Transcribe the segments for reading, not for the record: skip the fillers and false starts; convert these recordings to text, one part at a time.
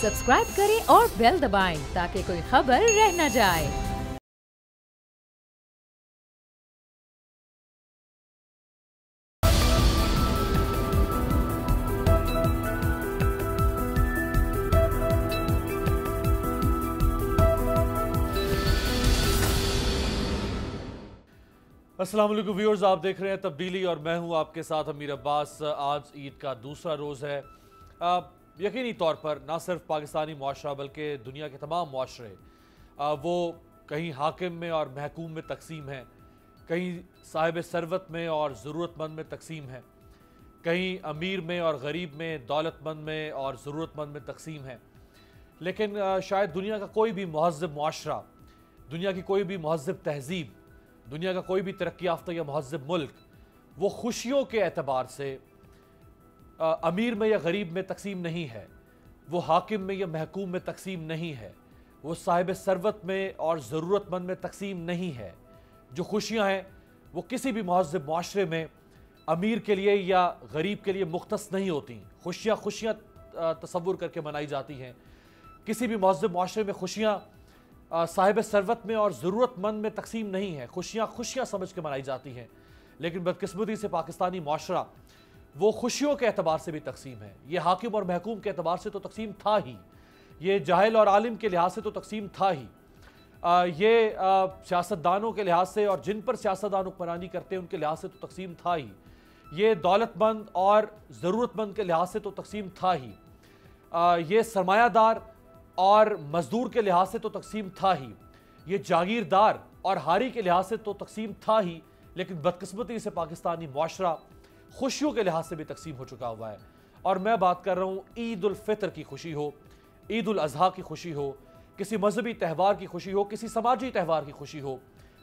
Subscribe करें और bell दबाएं ताकि कोई खबर रह न जाए। अस्सलाम वालेकुम व्यूअर्स, आप देख रहे हैं तब्दीली और मैं हूं आपके साथ अमीर अब्बास। आज ईद का दूसरा रोज़ है। यकीनी तौर पर ना सिर्फ पाकिस्तानी मुआशरा बल्कि दुनिया के तमाम मुआशरे वो कहीं हाकिम में और महकूम में तकसीम हैं, कहीं साहिब सरवत में और ज़रूरतमंद में तकसीम है, कहीं अमीर में और गरीब में, दौलतमंद में और ज़रूरतमंद में तकसीम है। लेकिन शायद दुनिया का कोई भी महज़्ज़ब मुआशरा, दुनिया की कोई भी महज़्ज़ब तहज़ीब, दुनिया का कोई भी तरक्की याफ्ता या महज़्ज़ब मुल्क वो खुशियों के एतबार से अमीर में या गरीब में तकसीम नहीं है, वो हाकिम में या महकूम में तकसीम नहीं है, वो साहिब सरवत में और ज़रूरतमंद में तकसीम नहीं है। जो खुशियाँ हैं वो किसी भी महज़्ज़ब मुआशरे में अमीर के लिए या गरीब के लिए मुख्तस नहीं होती। खुशियाँ तसव्वुर करके मनाई जाती हैं। किसी भी महज़्ज़ब मुआशरे में खुशियाँ साहिब सरवत में और ज़रूरतमंद में तकसीम नहीं है। खुशियाँ समझ के मनाई जाती हैं। लेकिन बदकिस्मती से पाकिस्तानी मुआशरा वो खुशियों के एतबार से भी तकसीम है। ये हाकिम और महकूम के एतबार से तो तकसीम था ही, ये जाहिल और आलिम के लिहाज से तो तकसीम था ही, ये सियासतदानों के लिहाज से और जिन पर सियासतदान हुक्मरानी करते हैं उनके लिहाज से तो तकसीम था ही, ये दौलतमंद और ज़रूरतमंद के लिहाज से तो तकसीम था ही, ये सरमायादार और मजदूर के लिहाज से तो तकसीम था ही, ये जागीरदार और हारी के लिहाज से तो तकसीम था ही। लेकिन बदकिस्मती से पाकिस्तानी मुआशरा खुशियों के लिहाज से भी तकसीम हो चुका हुआ है। और मैं बात कर रहा हूँ ईद उल फितर की खुशी हो, ईद उल अज़हा की खुशी हो, किसी मजहबी त्यौहार की खुशी हो, किसी समाजी त्यौहार की खुशी हो,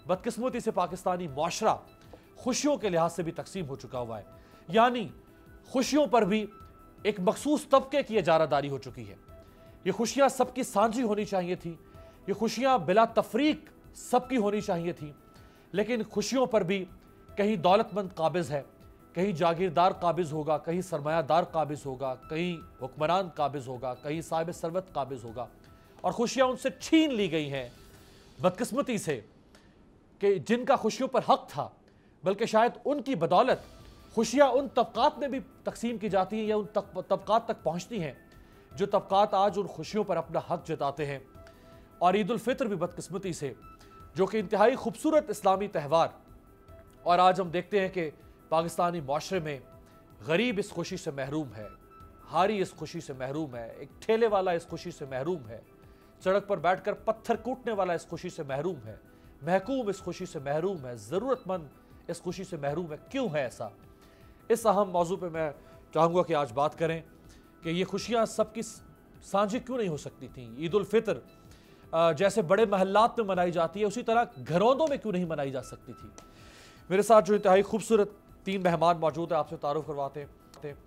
बदकिस्मती से पाकिस्तानी मुआशरा खुशियों के लिहाज से भी तकसीम हो चुका हुआ है। यानी खुशियों पर भी एक मखसूस तबके की इजारादारी हो चुकी है। ये खुशियाँ सबकी साझी होनी चाहिए थी, ये खुशियाँ बिला तफरीक सबकी होनी चाहिए थी। लेकिन खुशियों पर भी कहीं दौलतमंद काबिज़ है, कहीं जागीरदार काबिज़ होगा, कहीं सरमायादार काबिज़ होगा, कहीं हुक्मरान काबिज़ होगा, कहीं साहिब सरवत काबिज़ होगा। और खुशियाँ उनसे छीन ली गई हैं बदकिस्मती से कि जिनका खुशियों पर हक था, बल्कि शायद उनकी बदौलत खुशियाँ उन तबकात में भी तकसीम की जाती हैं या उन तबकात तक पहुँचती हैं जो तबकात आज उन खुशियों पर अपना हक जताते हैं। और ईद उल फितर भी बदकिस्मती से, जो कि इंतहाई खूबसूरत इस्लामी त्यौहार, और आज हम देखते हैं कि पाकिस्तानी मुआशरे में गरीब इस खुशी से महरूम है, हारी इस खुशी से महरूम है, एक ठेले वाला इस खुशी से महरूम है, सड़क पर बैठकर पत्थर कूटने वाला इस खुशी से महरूम है, महकूम इस खुशी से महरूम है, ज़रूरतमंद इस खुशी से महरूम है। क्यों है ऐसा? इस अहम मौजू पर मैं चाहूँगा कि आज बात करें कि ये खुशियाँ सबकी साझी क्यों नहीं हो सकती थी। ईद उल फितर जैसे बड़े महल्लात में मनाई जाती है, उसी तरह घरौंदों में क्यों नहीं मनाई जा सकती थी। मेरे साथ जो इंतहाई खूबसूरत 3 मेहमान मौजूद हैं, आपसे तारुफ करवाते हैं।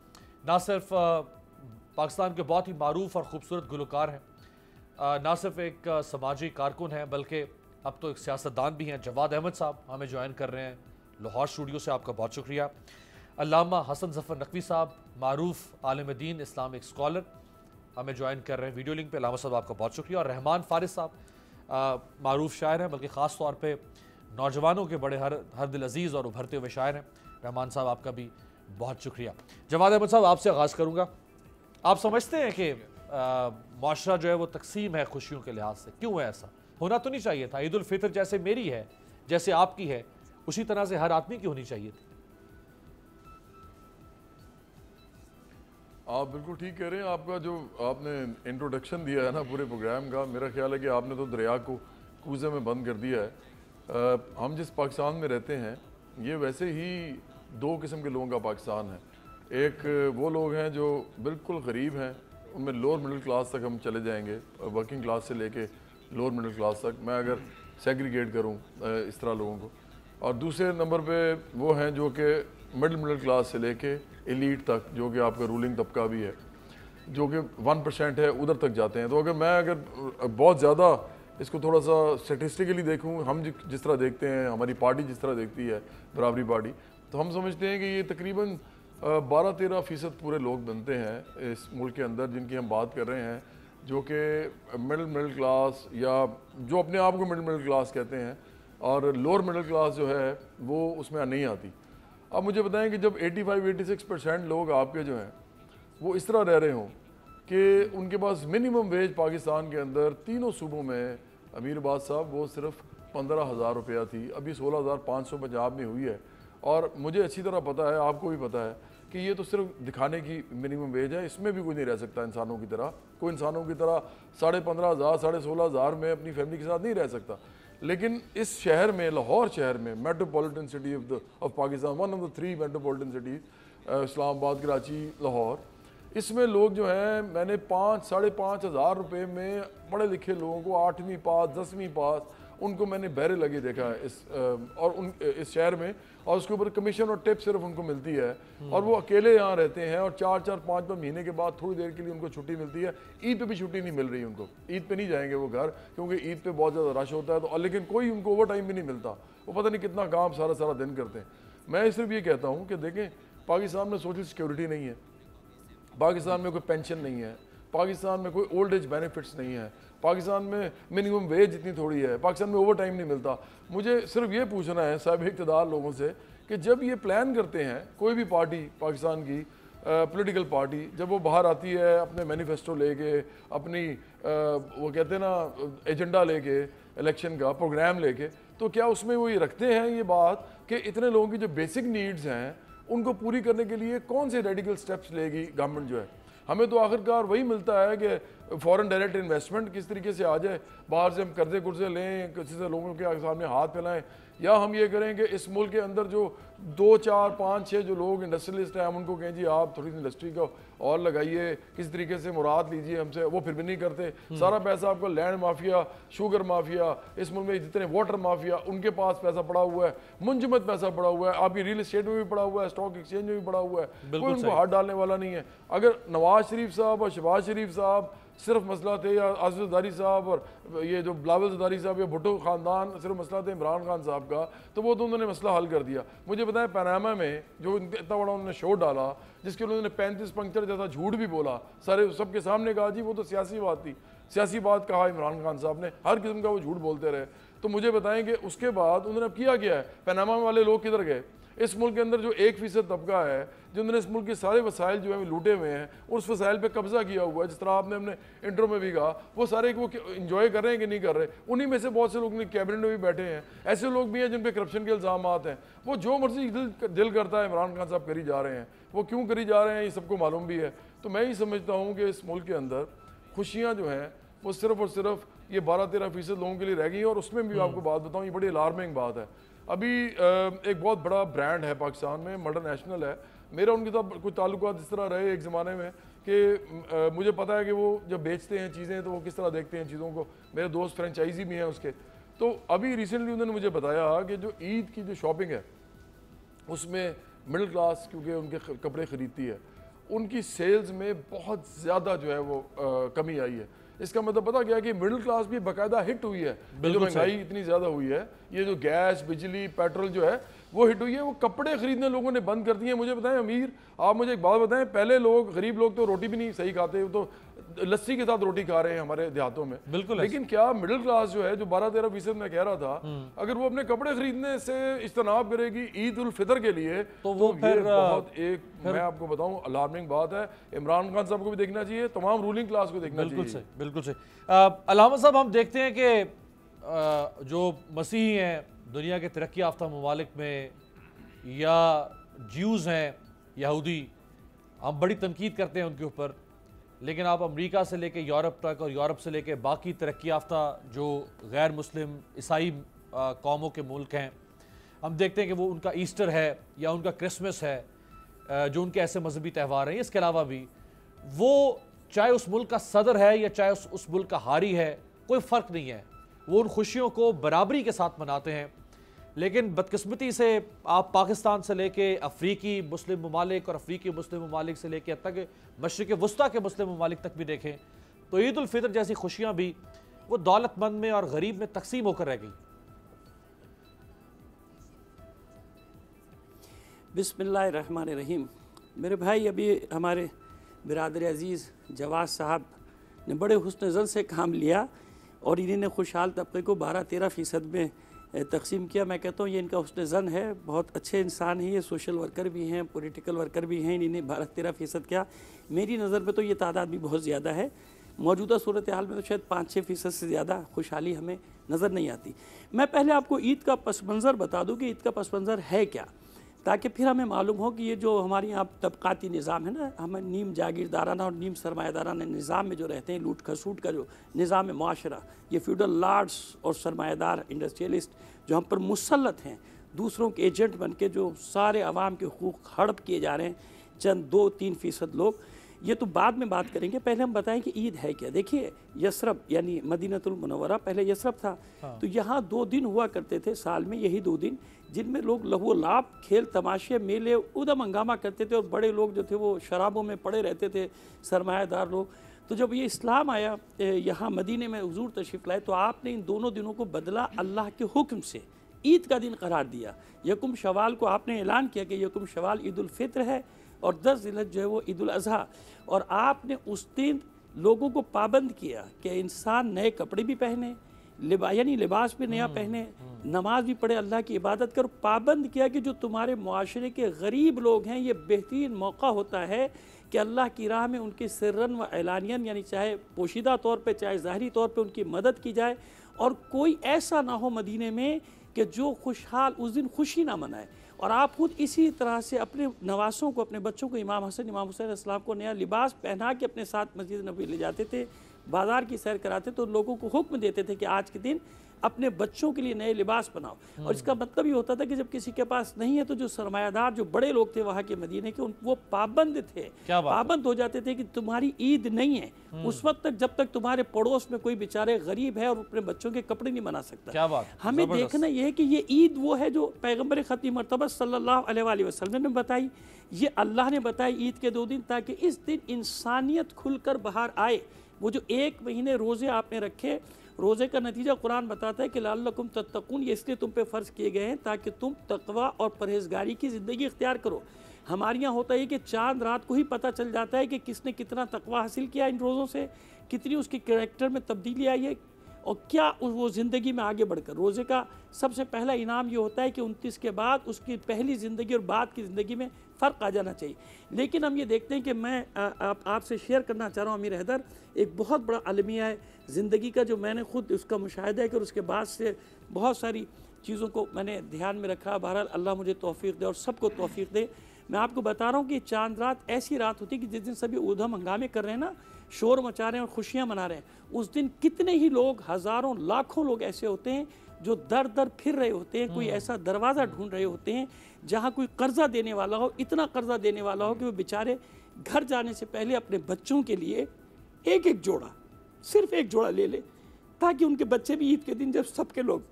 ना सिर्फ पाकिस्तान के बहुत ही मारूफ और ख़ूबसूरत गुलकार हैं, ना सिर्फ एक समाजी कारकुन हैं, बल्कि अब तो एक सियासतदान भी हैं। जवाद अहमद साहब हमें ज्वाइन कर रहे हैं लाहौर स्टूडियो से, आपका बहुत शुक्रिया। अल्लामा हसन ज़फ़र नकवी साहब, मारूफ आलिम दीन, इस्लामिक स्कॉलर, हमें ज्वाइन कर रहे हैं वीडियो लिंक पे। अल्लामा साहब आपका बहुत शुक्रिया। और रहमान फ़ारिस साहब मारूफ शायर हैं, बल्कि ख़ास तौर पे नौजवानों के बड़े हर दिल अजीज़ और उभरते हुए शायर हैं। रहमान साहब आपका भी बहुत शुक्रिया। जवाद अहमद साहब आपसे आगाज़ करूँगा। आप समझते हैं कि मुआशरा जो है वो तकसीम है खुशियों के लिहाज से? क्यों है ऐसा? होना तो नहीं चाहिए था। ईद उल फितर जैसे मेरी है, जैसे आपकी है, उसी तरह से हर आदमी की होनी चाहिए थी। आप बिल्कुल ठीक कह रहे हैं। आपका जो आपने इंट्रोडक्शन दिया है ना पूरे प्रोग्राम का, मेरा ख्याल है कि आपने तो दरिया को कूज़े में बंद कर दिया है। हम जिस पाकिस्तान में रहते हैं ये वैसे ही 2 किस्म के लोगों का पाकिस्तान है। एक वो लोग हैं जो बिल्कुल गरीब हैं, उनमें लोअर मिडिल क्लास तक हम चले जाएंगे, वर्किंग क्लास से लेके लोअर मिडिल क्लास तक, मैं अगर सेग्रीगेट करूँ इस तरह लोगों को। और दूसरे नंबर पे वो हैं जो कि मिडिल क्लास से लेके एलीट तक, जो कि आपका रूलिंग तबका भी है, जो कि 1% है, उधर तक जाते हैं। तो अगर बहुत ज़्यादा इसको थोड़ा सा स्टेटिस्टिकली देखूँ, हम जिस तरह देखते हैं, हमारी पार्टी जिस तरह देखती है, बराबरी पार्टी, तो हम समझते हैं कि ये तकरीबन 12-13% पूरे लोग बनते हैं इस मुल्क के अंदर जिनकी हम बात कर रहे हैं, जो कि मिडिल क्लास या जो अपने आप को मिडिल क्लास कहते हैं और लोअर मिडिल क्लास जो है वो उसमें नहीं आती। अब मुझे बताएं कि जब 85-86% लोग आपके जो हैं वो इस तरह रह रहे हों कि उनके पास मिनिमम वेज पाकिस्तान के अंदर तीनों सूबों में, अमीर बाद साहब, वो सिर्फ 15,000 रुपया थी, अभी 16,500 पंजाब में हुई है। और मुझे अच्छी तरह पता है, आपको भी पता है कि ये तो सिर्फ दिखाने की मिनिमम वेज है, इसमें भी कोई नहीं रह सकता इंसानों की तरह। कोई इंसानों की तरह 15,500 16,500 में अपनी फैमिली के साथ नहीं रह सकता। लेकिन इस शहर में, लाहौर शहर में, metropolitan city of Pakistan, one of the 3 metropolitan cities, Islamabad, Karachi, Lahore, इसमें लोग जो हैं, मैंने 5-5.5 हज़ार रुपये में पढ़े लिखे लोगों को 8वीं पास 10वीं पास उनको मैंने बहरे लगे देखा है इस शहर में, और उसके ऊपर कमीशन और टिप सिर्फ उनको मिलती है। और वो अकेले यहाँ रहते हैं और 4-4 5-5 महीने के बाद थोड़ी देर के लिए उनको छुट्टी मिलती है। ईद पे भी छुट्टी नहीं मिल रही उनको, ईद पे नहीं जाएंगे वो घर, क्योंकि ईद पे बहुत ज़्यादा रश होता है। तो लेकिन कोई उनको ओवर टाइम भी नहीं मिलता, वो पता नहीं कितना काम सारा दिन करते हैं। मैं सिर्फ ये कहता हूँ कि देखें, पाकिस्तान में सोशल सिक्योरिटी नहीं है, पाकिस्तान में कोई पेंशन नहीं है, पाकिस्तान में कोई ओल्ड एज बेनिफिट्स नहीं है, पाकिस्तान में मिनिमम वेज इतनी थोड़ी है, पाकिस्तान में ओवर टाइम नहीं मिलता। मुझे सिर्फ ये पूछना है साहब इक़्तिदार लोगों से कि जब ये प्लान करते हैं, कोई भी पार्टी पाकिस्तान की पॉलिटिकल पार्टी, जब वो बाहर आती है अपने मैनिफेस्टो लेके, अपनी वो कहते हैं ना एजेंडा लेके, इलेक्शन का प्रोग्राम लेके, तो क्या उसमें वो ये रखते हैं ये बात कि इतने लोगों की जो बेसिक नीड्स हैं उनको पूरी करने के लिए कौन से रेडिकल स्टेप्स लेगी गवर्नमेंट जो है? हमें तो आखिरकार वही मिलता है कि फॉरेन डायरेक्ट इन्वेस्टमेंट किस तरीके से आ जाए, बाहर से हम कर्जे लें, किसी से लोगों के सामने हाथ फैलाएं, या हम ये करें कि इस मुल्क के अंदर जो 2, 4, 5, 6 जो लोग इंडस्ट्रियलिस्ट हैं, हम उनको कहें जी आप थोड़ी सी इंडस्ट्री को और लगाइए, किस तरीके से मुराद लीजिए हमसे, वो फिर भी नहीं करते। सारा पैसा आपको लैंड माफिया, शुगर माफिया, इस मुल्क में जितने वाटर माफिया, उनके पास पैसा पड़ा हुआ है, मुंजमद पैसा पड़ा हुआ है, आपकी रियल एस्टेट में भी पड़ा हुआ है, स्टॉक एक्सचेंज में भी पड़ा हुआ है, कोई उनको हाथ डालने वाला नहीं है। अगर नवाज शरीफ साहब और शहबाज शरीफ साहब सिर्फ मसला थे, या आसिफ ज़रदारी साहब और ये जो बिलावल ज़रदारी साहब या भुट्टो ख़ानदान सिर्फ मसला थे इमरान खान साहब का, तो वो तो उन्होंने मसला हल कर दिया। मुझे बताएं पनामा में जो इतना बड़ा उन्होंने शो डाला, जिसके उन्होंने 35 पंक्चर जैसा झूठ भी बोला, सारे सबके सामने कहा जी वो तो सियासी बात थी, सियासी बात कहा इमरान खान साहब ने, हर किस्म का वो झूठ बोलते रहे। तो मुझे बताएं कि उसके बाद उन्होंने अब किया क्या है? पनामा वाले लोग किधर गए? इस मुल्क के अंदर जो 1% तबका है जिन्होंने इस मुल्क के सारे वसाइल जो है लूटे हुए हैं, उस वसाइल पे कब्जा किया हुआ है, जिस तरह आपने अपने इंट्रो में भी कहा, वो सारे वो इंजॉय कर रहे हैं कि नहीं कर रहे? उन्हीं में से बहुत से लोग कैबिनेट में भी बैठे हैं, ऐसे लोग भी हैं जिन पे करप्शन के इल्ज़ाम हैं। वो जो मर्जी दिल करता है इमरान खान साहब करी जा रहे हैं, वो क्यों करी जा रहे हैं ये सबको मालूम भी है। तो मैं ही समझता हूँ कि इस मुल्क के अंदर खुशियाँ जो हैं वो सिर्फ और सिर्फ ये 12-13% लोगों के लिए रह गई हैं। और उसमें भी आपको बात बताऊँ, ये बड़ी अलार्मिंग बात है। अभी एक बहुत बड़ा ब्रांड है पाकिस्तान में, मर्डर नेशनल है, मेरा उनके साथ कुछ ताल्लुकात इस तरह रहे एक ज़माने में कि मुझे पता है कि वो जब बेचते हैं चीज़ें तो वो किस तरह देखते हैं चीज़ों को। मेरे दोस्त फ्रेंचाइजी भी हैं उसके। तो अभी रिसेंटली उन्होंने मुझे बताया कि जो ईद की जो शॉपिंग है उसमें मिडिल क्लास क्योंकि उनके कपड़े ख़रीदती है, उनकी सेल्स में बहुत ज़्यादा जो है वो कमी आई है। इसका मतलब पता क्या है कि मिडिल क्लास भी बाकायदा हिट हुई है। जो महंगाई इतनी ज़्यादा हुई है, ये जो गैस, बिजली, पेट्रोल जो है वो हिट हुई है, वो कपड़े खरीदने लोगों ने बंद कर दिए हैं। मुझे बताएं अमीर, आप मुझे एक बात बताएं, पहले लोग, गरीब लोग तो रोटी भी नहीं सही खाते, तो लस्सी के साथ रोटी खा रहे हैं हमारे देहातों में। बिल्कुल। लेकिन क्या मिडिल क्लास जो है, जो 12-13% में कह रहा था, अगर वो अपने कपड़े खरीदने से इज्तनाब करेगी ईद उल फितर के लिए, तो वो फिर बहुत मैं आपको बताऊं अलार्मिंग बात है। इमरान खान साहब को भी देखना चाहिए, तमाम रूलिंग क्लास को देखना चाहिए। बिल्कुल सही, बिल्कुल सही। अलामा साहब, हम देखते हैं कि जो मसीही हैं दुनिया के तरक्की याफ्ता ममालिक में, या ज्यूज़ हैं, यहूदी, हम बड़ी तनकीद करते हैं उनके ऊपर, लेकिन आप अमेरिका से लेके यूरोप तक और यूरोप से लेके बाकी तरक्की याफ्ता जो गैर मुस्लिम ईसाई कौमों के मुल्क हैं, हम देखते हैं कि वो उनका ईस्टर है या उनका क्रिसमस है, जो उनके ऐसे मजहबी त्यौहार हैं, इसके अलावा भी वो चाहे उस मुल्क का सदर है या चाहे उस मुल्क का हारी है, कोई फ़र्क नहीं है, वो उन खुशियों को बराबरी के साथ मनाते हैं। लेकिन बदकिस्मती से आप पाकिस्तान से लेके अफ्रीकी मुस्लिम ममालिक और अफ्रीकी मुस्लिम ममालिक से लेके तक मशरिक़ वस्ता के मुस्लिम ममालिक तक भी देखें तो ईद उल फितर जैसी खुशियाँ भी वो दौलतमंद में और गरीब में तकसीम होकर रह गई। बिस्मिल्लाहिर्रहमानिर्रहीम। मेरे भाई, अभी हमारे बिरादर अजीज़ जवाद साहब ने बड़े हुस्न ज़न से काम लिया और इन्होंने खुशहाल तबके को 12-13% में तकसीम किया। मैं कहता हूँ ये इनका हुस्न ज़न है, बहुत अच्छे इंसान हैं, ये सोशल वर्कर भी हैं, पॉलिटिकल वर्कर भी हैं, इन्हें 12-13% किया। मेरी नज़र में तो ये तादाद भी बहुत ज़्यादा है। मौजूदा सूरत हाल में तो शायद 5-6% से ज़्यादा खुशहाली हमें नज़र नहीं आती। मैं पहले आपको ईद का पस मंज़र बता दूँ कि ईद का पस मंज़र है क्या, ताकि फिर हमें मालूम हो कि ये जो हमारे यहाँ तबक़ाती निज़ाम है ना, हमें नीम जागीरदाराना और नीम सरमायादाराना निज़ाम में जो रहते हैं, लूट खसूट का जो निज़ाम है माशरा, ये फ्यूडल लॉर्ड्स और सरमायादार इंडस्ट्रियलिस्ट जो हम पर मुसल्लत हैं, दूसरों के एजेंट बन के जो सारे अवाम के हुकूक़ हड़प किए जा रहे हैं, चंद 2-3% लोग, ये तो बाद में बात करेंगे। पहले हम बताएं कि ईद है क्या। देखिए यसरब यानी मदीनतुल मुनव्वरा पहले यसरब था। हाँ। तो यहाँ 2 दिन हुआ करते थे साल में, यही 2 दिन जिनमें लोग लहू लाभ, खेल तमाशे, मेले, उदम हंगामा करते थे और बड़े लोग जो थे वो शराबों में पड़े रहते थे, सरमायादार लोग। तो जब ये इस्लाम आया यहाँ मदीने में हुजूर तशरीफ़ लाए, तो आपने इन दोनों दिनों को बदला, अल्लाह के हुक्म से ईद का दिन करार दिया। यकुम शवाल को आपने ऐलान किया कि यकुम शवाल ईद उल फित्र है और 10 ज़िलहज जो है वो ईद उल अज़हा, और आपने उस दिन लोगों को पाबंद किया कि इंसान नए कपड़े भी पहने, यानी लिबास भी नया पहने, नमाज भी पढ़े, अल्लाह की इबादत कर। पाबंद किया कि जो तुम्हारे मुआशरे के गरीब लोग हैं, ये बेहतरीन मौका होता है कि अल्लाह की राह में उनके सिर्रन व ऐलानियन, यानी चाहे पोशीदा तौर पे चाहे ज़ाहरी तौर पे उनकी मदद की जाए, और कोई ऐसा ना हो मदीने में कि जो खुशहाल उस दिन खुशी ना मनाए। और आप खुद इसी तरह से अपने नवासों को, अपने बच्चों को इमाम हसन इमाम हुसैन अलैहिस्सलाम को नया लिबास पहना के अपने साथ मस्जिद नबी ले जाते थे, बाज़ार की सैर कराते, तो लोगों को हुक्म देते थे कि आज के दिन अपने बच्चों के लिए नए लिबास बनाओ। और इसका मतलब ये होता था कि जब किसी के पास नहीं है तो जो सरमायादार, जो बड़े लोग थे वहाँ के मदीने के, वो पाबंद थे, पाबंद हो जाते थे कि तुम्हारी ईद नहीं है उस वक्त तक जब तक तुम्हारे पड़ोस में कोई बेचारे गरीब है और अपने बच्चों के कपड़े नहीं बना सकता। क्या बात। हमें देखना यह है कि ये ईद वो है जो पैगम्बर खत्मी मरतबा सल्लल्लाहु अलैहि वसल्लम ने बताई, ये अल्लाह ने बताई ईद के 2 दिन, ताकि इस दिन इंसानियत खुलकर बाहर आए। वो जो 1 महीने रोज़े आपने रखे, रोज़े का नतीजा कुरान बताता है कि लअल्लकुम तत्तकून, ये इसलिए तुम पे फ़र्ज़ किए गए हैं ताकि तुम तकवा और परहेज़गारी की ज़िंदगी इख्तियार करो। हमारे यहाँ होता है कि चांद रात को ही पता चल जाता है कि किसने कितना तकवा हासिल किया इन रोज़ों से, कितनी उसकी कैरेक्टर में तब्दीली आई है और क्या वो ज़िंदगी में आगे बढ़कर। रोज़े का सबसे पहला इनाम ये होता है कि 29 के बाद उसकी पहली ज़िंदगी और बाद की ज़िंदगी में फ़र्क आ जाना चाहिए। लेकिन हम ये देखते हैं कि मैं आपसे शेयर करना चाह रहा हूँ अमीर हैदर, एक बहुत बड़ा अलमिया है ज़िंदगी का, जो मैंने खुद उसका मुशाहिदा है कि उसके बाद से बहुत सारी चीज़ों को मैंने ध्यान में रखा। बहरहाल अल्लाह मुझे तौफीक दे और सबको तौफीक दे। मैं आपको बता रहा हूँ कि चांद रात ऐसी रात होती है कि जिस दिन सभी ऊधम हंगामे कर रहे हैं ना, शोर मचा रहे हैं और खुशियाँ मना रहे हैं, उस दिन कितने ही लोग, हज़ारों लाखों लोग ऐसे होते हैं जो दर दर फिर रहे होते हैं, कोई ऐसा दरवाज़ा ढूंढ रहे होते हैं जहाँ कोई कर्जा देने वाला हो, इतना कर्जा देने वाला हो कि वो बेचारे घर जाने से पहले अपने बच्चों के लिए एक जोड़ा, सिर्फ 1 जोड़ा ले ले, ताकि उनके बच्चे भी ईद के दिन जब सबके लोग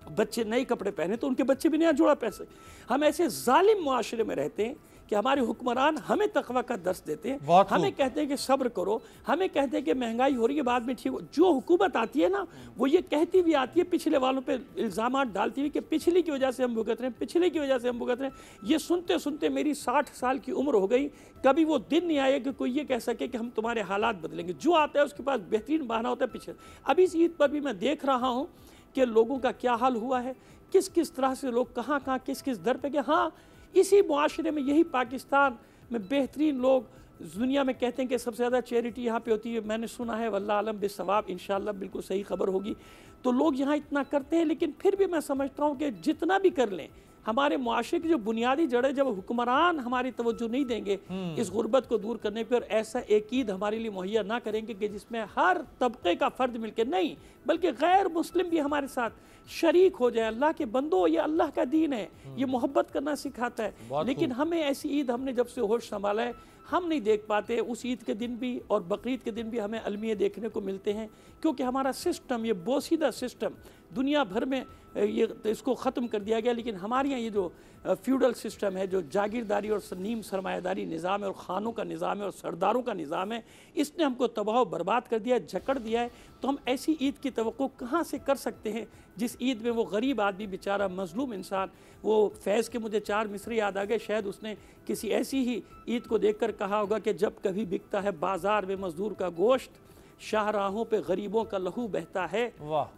बच्चे नए कपड़े पहने तो उनके बच्चे भी नया जोड़ा पहन सके। हम ऐसे जालिम मुआशरे में रहते हैं कि हमारे हुक्मरान हमें तकवा का दर्स देते हैं, हमें कहते हैं कि सब्र करो, हमें कहते हैं कि महंगाई हो रही है बाद में ठीक हो। जो हुकूमत आती है ना, वो ये कहती हुई आती है, पिछले वालों पे इल्ज़ामात डालती हुई कि पिछली की वजह से हम भुगत रहे हैं, पिछले की वजह से हम भुगत रहे हैं। ये सुनते सुनते मेरी 60 साल की उम्र हो गई, कभी वो दिन नहीं आया कि कोई ये कह सके कि हम तुम्हारे हालात बदलेंगे। जो आता है उसके पास बेहतरीन बहाना होता है पिछले। अभी इस ईद पर भी मैं देख रहा हूँ कि लोगों का क्या हाल हुआ है, किस किस तरह से लोग कहाँ कहाँ किस किस दर पे। हाँ, इसी मुआशरे में, यही पाकिस्तान में बेहतरीन लोग दुनिया में कहते हैं कि सबसे ज़्यादा चैरिटी यहाँ पे होती है। मैंने सुना है, वल्लाह आलम बिस्सवाब, इंशाअल्लाह बिल्कुल सही खबर होगी। तो लोग यहाँ इतना करते हैं, लेकिन फिर भी मैं समझता हूँ कि जितना भी कर लें, हमारे मुआशरे की जो बुनियादी जड़ें, जब हुक्मरान हमारी तवज्जो नहीं देंगे इस गुर्बत को दूर करने पर, ऐसा एक ईद हमारे लिए मुहैया ना करेंगे कि जिसमें हर तबके का फ़र्द मिलकर, नहीं बल्कि गैर मुस्लिम भी हमारे साथ शरीक हो जाए। अल्लाह के बंदो, ये अल्लाह का दीन है, ये मोहब्बत करना सिखाता है। लेकिन हमें ऐसी ईद, हमने जब से होश संभाला है, हम नहीं देख पाते। उस ईद के दिन भी और बकरीद के दिन भी हमें अलमिये देखने को मिलते हैं, क्योंकि हमारा सिस्टम, ये बोसीदा सिस्टम दुनिया भर में ये इसको ख़त्म कर दिया गया। लेकिन हमारे यहाँ ये जो फ्यूडल सिस्टम है, जो जागीरदारी और नीम सरमायादारी निज़ाम है और ख़ानों का निज़ाम है और सरदारों का निज़ाम है, इसने हमको तबाह बर्बाद कर दिया है, जकड़ दिया है। तो हम ऐसी ईद की तवक्को कहाँ से कर सकते हैं जिस ईद में वो गरीब आदमी बेचारा, मजलूम इंसान, वो फैज़ के मुझे 4 मिसरे याद आ गए, शायद उसने किसी ऐसी ही ईद को देखकर कहा होगा कि जब कभी बिकता है बाजार में मजदूर का गोश्त, शाहराहों पे गरीबों का लहू बहता है,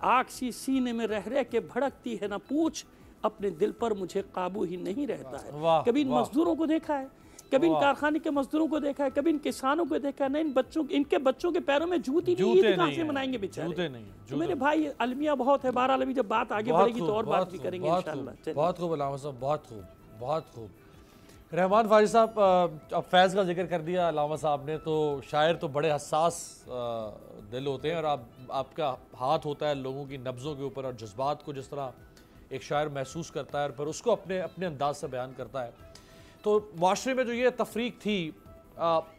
आग सी सीने में रह के भड़कती है ना पूछ, अपने दिल पर मुझे काबू ही नहीं रहता है। कभी इन मजदूरों को देखा है, कभी इन कारखाने के मजदूरों को देखा है, कभी इन किसानों को देखा है? नहीं, इनके बच्चों के पैरों में जूती नहीं, ईद कहां से मनाएंगे बेचारे? तो मेरे भाई अलमिया बहुत है, बहरहाल अभी जब बात आगे बढ़ेगी तो और बात भी करेंगे इंशाअल्लाह। बहुत खूब अल्लामा साहब, बहुत खूब, बहुत खूब। रहमान फारिस साहब, अब फैज़ का जिक्र कर दिया अल्लामा साहब ने, तो शायर तो बड़े हसास दिल होते हैं और आपका हाथ होता है लोगों की नब्ज़ों के ऊपर और जज्बात को जिस तरह एक शायर महसूस करता है और फिर उसको अपने अपने अंदाज से बयान करता है। तो माशरे में जो ये तफरीक थी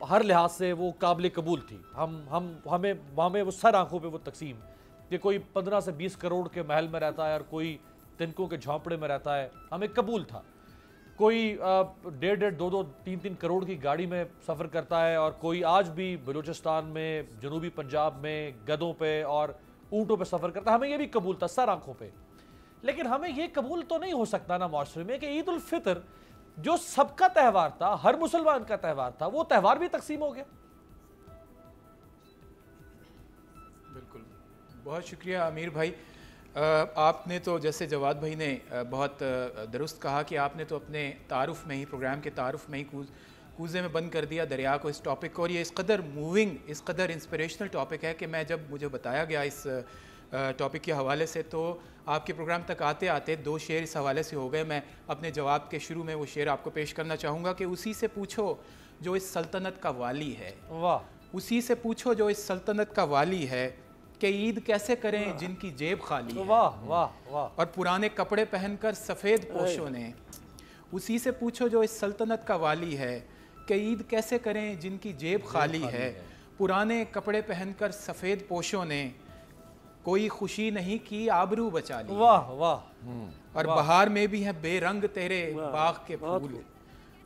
हर लिहाज से वो काबिल कबूल थी। हमें वो सर आंखों पे वो तकसीम कि कोई 15 से 20 करोड़ के महल में रहता है और कोई तिनकों के झोंपड़े में रहता है, हमें कबूल था। कोई 1.5, 2, 3 करोड़ की गाड़ी में सफ़र करता है और कोई आज भी बलूचिस्तान में, जनूबी पंजाब में गधों पे और ऊँटों पे सफ़र करता है, हमें ये भी कबूल था सर आंखों पे। लेकिन हमें ये कबूल तो नहीं हो सकता ना माशरे में कि ईद उल फितर जो सबका त्यौहार था, हर मुसलमान का त्यौहार था, वो त्यौहार भी तकसीम हो गया। बिल्कुल, बहुत शुक्रिया आमिर भाई। आपने तो जैसे जवाद भाई ने बहुत दुरुस्त कहा कि आपने तो अपने तारुफ में ही, प्रोग्राम के तारुफ में ही कूज़े में बंद कर दिया दरिया को, इस टॉपिक को। और ये इस कदर मूविंग, इस कदर इंस्पिरेशनल टॉपिक है कि मैं जब मुझे बताया गया इस टॉपिक के हवाले से, तो आपके प्रोग्राम तक आते आते 2 शेर इस हवाले से हो गए। मैं अपने जवाब के शुरू में वो शेर आपको पेश करना चाहूँगा कि उसी से पूछो जो इस सल्तनत का वाली है। वाह। उसी से पूछो जो इस सल्तनत का वाली है कि ईद कैसे करें जिनकी जेब खाली है। वाह वाह वाह। और पुराने कपड़े पहनकर सफ़ेद पोशों ने। उसी से पूछो जो इस सल्तनत का वाली है कि ईद कैसे करें जिनकी जेब खाली है। पुराने कपड़े पहनकर सफ़ेद पोशों ने कोई खुशी नहीं की आबरू बचा ली। वाह वाह। और बहार में भी है बेरंग तेरे बाग के फूल,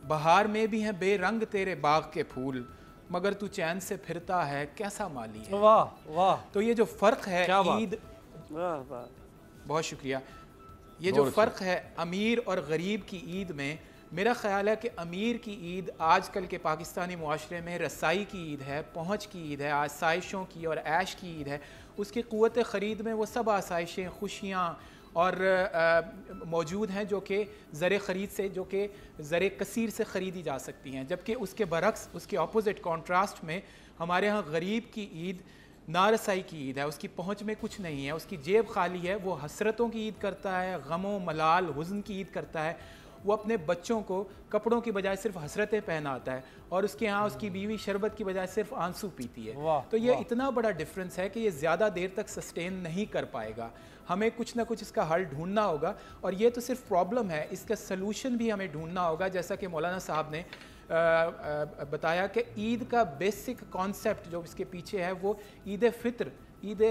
बहार में भी है बेरंग तेरे बाग के फूल, मगर तू चैन से फिरता है कैसा माली है। वाह वाह। तो ये जो फ़र्क है ईद, बहुत शुक्रिया, ये जो फ़र्क है अमीर और गरीब की ईद में, मेरा ख्याल है कि अमीर की ईद आजकल के पाकिस्तानी मुआशरे में रसाई की ईद है, पहुँच की ईद है, आसाइशों की और ऐश की ईद है। उसकी क़ुव्वत ख़रीद में वो सब आसाइशें, खुशियाँ और मौजूद हैं जो कि ज़र ख़रीद से, जो कि ज़र कसीर से ख़रीदी जा सकती हैं। जबकि उसके बरक्स, उसके ऑपोजिट कॉन्ट्रास्ट में हमारे यहाँ गरीब की ईद नारसाई की ईद है। उसकी पहुँच में कुछ नहीं है, उसकी जेब खाली है। वो हसरतों की ईद करता है, गमों मलाल हुज़्न की ईद करता है। वो अपने बच्चों को कपड़ों की बजाय सिर्फ हसरतें पहनाता है और उसके यहाँ उसकी बीवी शरबत की बजाय सिर्फ आंसू पीती है। तो ये इतना बड़ा डिफरेंस है कि ये ज़्यादा देर तक सस्टेन नहीं कर पाएगा। हमें कुछ ना कुछ इसका हल ढूंढना होगा और ये तो सिर्फ प्रॉब्लम है, इसका सलूशन भी हमें ढूंढना होगा। जैसा कि मौलाना साहब ने बताया कि ईद का बेसिक कॉन्सेप्ट जो इसके पीछे है वो ईद फ़ित्र, ईद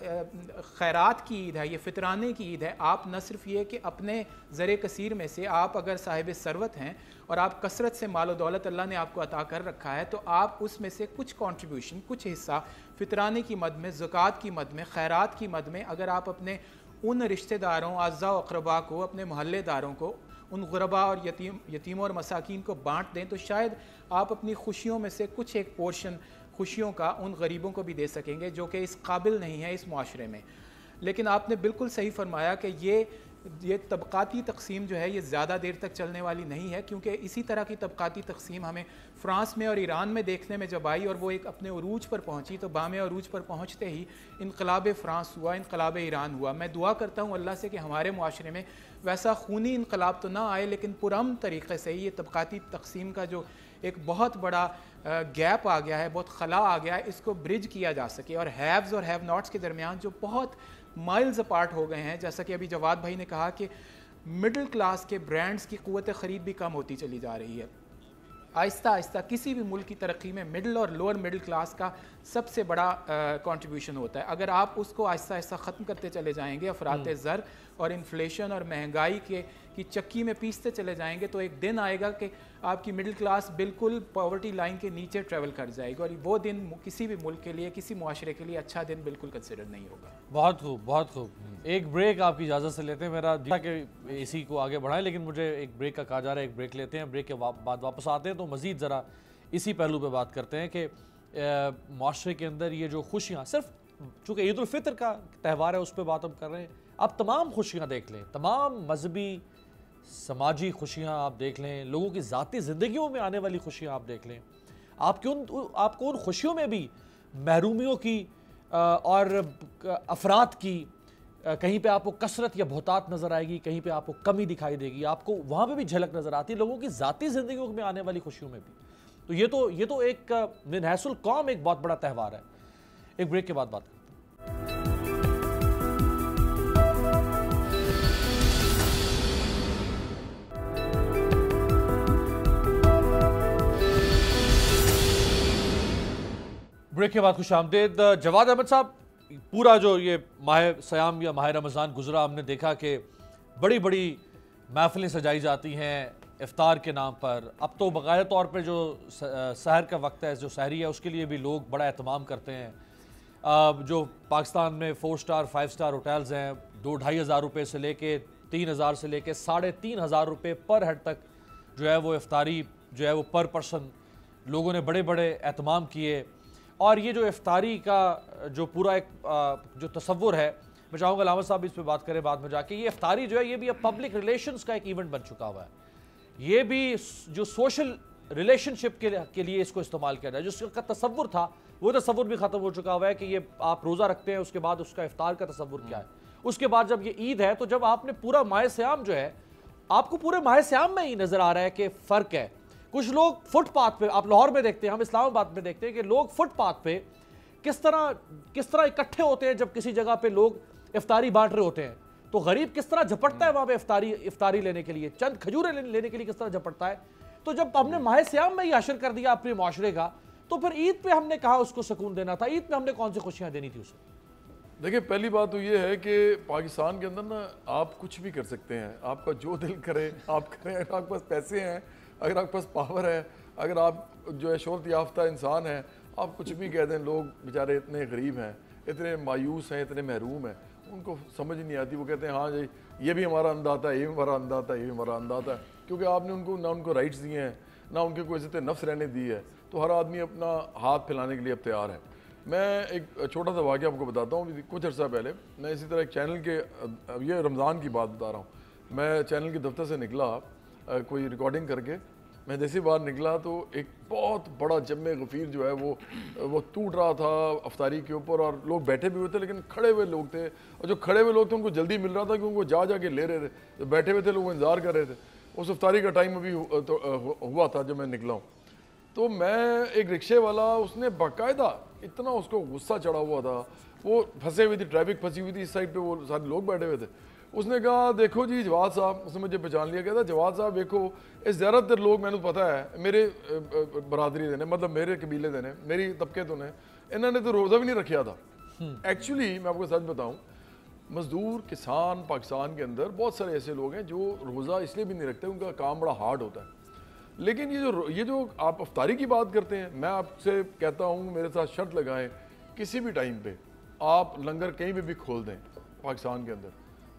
खैरात की ईद है, ये फितराने की ईद है। आप न सिर्फ ये कि अपने ज़र कसीर में से, आप अगर साहिब सरवत हैं और आप कसरत से माल दौलत अल्लाह ने आपको अता कर रखा है, तो आप उसमें से कुछ कंट्रीब्यूशन, कुछ हिस्सा फितराने की मद में, ज़कात की मद में, खैरात की मद में अगर आप अपने उन रिश्तेदारों, आज़ा व अक़रबा को, अपने मोहल्लेदारों को, उन गुरबा और यतीमों और मसाकीन को बाँट दें, तो शायद आप अपनी खुशियों में से कुछ एक पोर्शन खुशियों का उन गरीबों को भी दे सकेंगे जो कि इस काबिल नहीं है इस माशरे में। लेकिन आपने बिल्कुल सही फरमाया कि ये तबक़ाती तक़सीम जो है ये ज़्यादा देर तक चलने वाली नहीं है, क्योंकि इसी तरह की तबक़ाती तक़सीम हमें फ़्रांस में और ईरान में देखने में जब आई और वो एक अपने उरूज पर पहुँची, तो बामे उरूज पर पहुँचते ही इनकलाब फ़्रांस हुआ, इनकलाब ईरान हुआ। मैं दुआ करता हूँ अल्लाह से कि हमारे मुआशरे में वैसा खूनी इनकलाब तो ना आए, लेकिन पुरअमन तरीक़े से ये तबक़ाती तक़सीम का जो एक बहुत बड़ा गैप आ गया है, बहुत खला आ गया है, इसको ब्रिज किया जा सके और हैव्स और हैव नॉट्स के दरमियान जो बहुत माइल्स अपार्ट हो गए हैं, जैसा कि अभी जवाद भाई ने कहा कि मिडिल क्लास के ब्रांड्स की क़ुव्वत ख़रीद भी कम होती चली जा रही है। आहिस्ता आहिस्ता किसी भी मुल्क की तरक्की में मिडिल और लोअर मिडिल क्लास का सबसे बड़ा कंट्रीब्यूशन होता है। अगर आप उसको आहिस्ता आहिस्ता ख़त्म करते चले जाएंगे, अफरात ज़र और इन्फ्लेशन और महंगाई की चक्की में पीसते चले जाएंगे तो एक दिन आएगा कि आपकी मिडिल क्लास बिल्कुल पॉवर्टी लाइन के नीचे ट्रैवल कर जाएगी, और वो दिन किसी भी मुल्क के लिए, किसी मुआशरे के लिए अच्छा दिन बिल्कुल कंसिडर नहीं होगा। बहुत खूब, बहुत खूब। एक ब्रेक आपकी इजाज़त से लेते हैं, मेरा कि इसी को आगे बढ़ाएं, लेकिन मुझे एक ब्रेक का कहा जा रहा है, एक ब्रेक लेते हैं, ब्रेक के बाद वापस आते हैं तो मज़ीद ज़रा इसी पहलू पे बात करते हैं कि माशरे के अंदर ये जो खुशियाँ, सिर्फ चूँकि ईद उल फितर का त्यौहार है उस पर बात हम कर रहे हैं, अब तमाम खुशियाँ देख लें, तमाम मजहबी समाजी खुशियाँ आप देख लें, लोगों की ज़ाती ज़िंदगियों में आने वाली खुशियाँ आप देख लें, आपको उन खुशियों में भी महरूमियों की और अफराद की कहीं पे आपको कसरत या बहुतात नज़र आएगी, कहीं पे आपको कमी दिखाई देगी, आपको वहाँ पे भी झलक नज़र आती है लोगों की ज़ाती ज़िंदगियों में आने वाली खुशियों में भी। तो ये तो एक मिन हैसुल कौम एक बहुत बड़ा त्यौहार है। एक ब्रेक के बाद बात करते हैं। ब्रेक के बाद खुश आमदेद। जवाद अहमद साहब, पूरा जो ये माह सयाम या माह रमज़ान गुजरा, हमने देखा कि बड़ी बड़ी महफिलें सजाई जाती हैं इफ्तार के नाम पर। अब तो बाकायदा तौर पे जो सहर का वक्त है, जो सहरी है, उसके लिए भी लोग बड़ा एहतमाम करते हैं। जो पाकिस्तान में 4 स्टार 5 स्टार होटल्स हैं, 2-2.5 हज़ार रुपये से लेके 3,000 से लेके 3,500 रुपये पर हेड तक जो है वो इफ्तारी जो है वो पर पर्सन लोगों ने बड़े बड़े एहतमाम किए। और ये जो इफ्तारी का जो पूरा एक जो तसव्वुर है, मैं चाहूँगा लामा साहब इस पर बात करें बाद में जाके। ये इफ्तारी जो है ये भी अब पब्लिक रिलेशंस का एक इवेंट बन चुका हुआ है। ये भी जो सोशल रिलेशनशिप के लिए इसको इस्तेमाल किया जाए। जो उसका तसव्वुर था वो तसव्वुर भी ख़त्म हो चुका हुआ है कि ये आप रोज़ा रखते हैं, उसके बाद उसका इफ्तार का तसव्वुर क्या है। उसके बाद जब ये ईद है तो जब आपने पूरा माह सयाम जो है, आपको पूरे माह सयाम में ही नज़र आ रहा है कि फ़र्क है। कुछ लोग फुटपाथ पे, आप लाहौर में देखते हैं, हम इस्लामाबाद में देखते हैं कि लोग फुटपाथ पे किस तरह इकट्ठे होते हैं जब किसी जगह पे लोग इफ्तारी बांट रहे होते हैं। तो गरीब किस तरह झपटता है वहाँ पे इफ्तारी लेने के लिए, चंद खजूरें लेने के लिए किस तरह झपटता है। तो जब हमने माह सयाम में ही हशर कर दिया अपने माशरे का, तो फिर ईद पे हमने कहा उसको सुकून देना था। ईद में हमने कौन सी खुशियाँ देनी थी उसे? देखिए, पहली बात तो ये है कि पाकिस्तान के अंदर ना आप कुछ भी कर सकते हैं, आपका जो दिल करे आप करें। अगर आपके पास पैसे हैं, अगर आपके पास पावर है, अगर आप जो है शोहरत याफ्ता इंसान हैं, आप कुछ भी कह दें। लोग बेचारे इतने गरीब हैं, इतने मायूस हैं, इतने महरूम हैं, उनको समझ नहीं आती। वो कहते हैं हाँ जी ये भी हमारा अंदाज़ा है, ये भी हमारा अंदाज़ा है, ये भी हमारा अंदाज़ा है, क्योंकि आपने उनको ना उनको राइट्स दिए हैं, ना उनके कोई इज़्ज़त नफ्स रहने दी है। तो हर आदमी अपना हाथ फैलाने के लिए अब तैयार है। मैं एक छोटा सा वाक़या आपको बताता हूँ। कुछ अर्सा पहले मैं इसी तरह एक चैनल के, ये रमज़ान की बात बता रहा हूँ, मैं चैनल के दफ्तर से निकला कोई रिकॉर्डिंग करके। मैं जैसे बाहर निकला तो एक बहुत बड़ा जम्मे गफ़ीर जो है वो टूट रहा था अफ्तारी के ऊपर, और लोग बैठे भी हुए थे लेकिन खड़े हुए लोग थे, और जो खड़े हुए लोग थे उनको जल्दी मिल रहा था क्योंकि वो जा के ले रहे थे। जो बैठे हुए थे लोग इंतज़ार कर रहे थे। उस अफ्तारी का टाइम अभी हुआ था जब मैं निकला हूँ। तो मैं एक रिक्शे वाला, उसने बाकायदा इतना उसको गुस्सा चढ़ा हुआ था, वो फंसे हुई थी, ट्रैफिक फंसी हुई थी, इस साइड पे वो सारे लोग बैठे हुए थे। उसने कहा देखो जी जवाद साहब, उसने मुझे पहचान लिया, कहता जवाद साहब देखो ये ज़्यादातर लोग मैंने पता है मेरे बरादरी देने, मतलब मेरे कबीले देने, मेरी तबके तो ने, इन्होंने तो रोज़ा भी नहीं रखा था। एक्चुअली मैं आपको सच बताऊँ, मज़दूर किसान पाकिस्तान के अंदर बहुत सारे ऐसे लोग हैं जो रोज़ा इसलिए भी नहीं रखते, उनका काम बड़ा हार्ड होता है। लेकिन ये जो आप अफ्तारी की बात करते हैं, मैं आपसे कहता हूँ मेरे साथ शर्त लगाएं, किसी भी टाइम पे आप लंगर कहीं पे भी खोल दें पाकिस्तान के अंदर,